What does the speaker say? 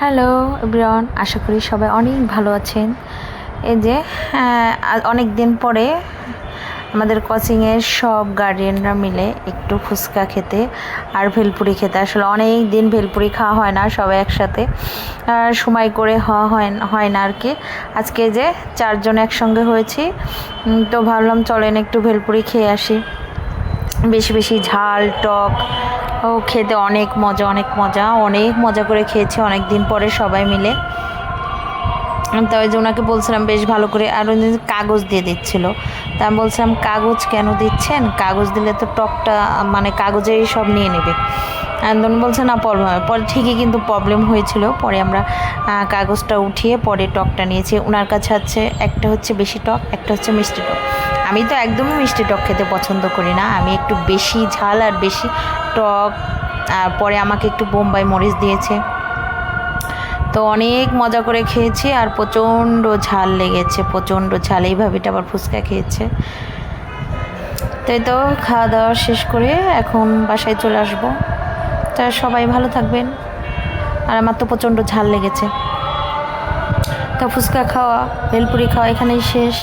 Hello everyone, আশা করি সবাই অনেক ভালো আছেন। এই যে অনেক দিন পরে আমাদের কোচিংয়ের সব গার্ডিয়ানরা মিলে একটু ফুচকা খেতে আর ভেলপুরি খেতে, আসলে অনেক দিন ভেলপুরি খাওয়া হয় না, সবাই একসাথে সময় করে হয় না আর কি। আজকে যে চারজন একসঙ্গে হয়েছি, তো ভাবলাম চলেন একটু ভেলপুরি খেয়ে আসি। বেশি বেশি ঝাল টক খেতে অনেক মজা করে খেয়েছি অনেক দিন পরে সবাই মিলে। তো ওই যে ওনাকে বলছিলাম বেশ ভালো করে, আর উনি কাগজ দিয়ে দিচ্ছিল। তা আমি বলছিলাম কাগজ কেন দিচ্ছেন, কাগজ দিলে তো টকটা মানে কাগজেই সব নিয়ে নেবে। উনি বলছে না প্রবলেম হবে, পরে ঠিকই কিন্তু প্রবলেম হয়েছিল। পরে আমরা কাগজটা উঠিয়ে পরে টকটা নিয়েছি। ওনার কাছে একটা হচ্ছে বেশি টক, একটা হচ্ছে মিষ্টি টক। আমি তো একদমই মিষ্টি টক খেতে পছন্দ করি না, আমি একটু বেশি ঝাল আর বেশি টক। আর পরে আমাকে একটু বোম্বাই মরিচ দিয়েছে। তো অনেক মজা করে খেয়েছি, আর প্রচণ্ড ঝাল লেগেছে, প্রচণ্ড ঝাল। এই ভাবিটা আবার ফুচকা খেয়েছে। তো খাওয়া দাওয়া শেষ করে এখন বাসায় চলে আসবো। তা সবাই ভালো থাকবেন। আর আমার তো প্রচণ্ড ঝাল লেগেছে। তো ফুচকা খাওয়া, ভেলপুরি খাওয়া এখানেই শেষ।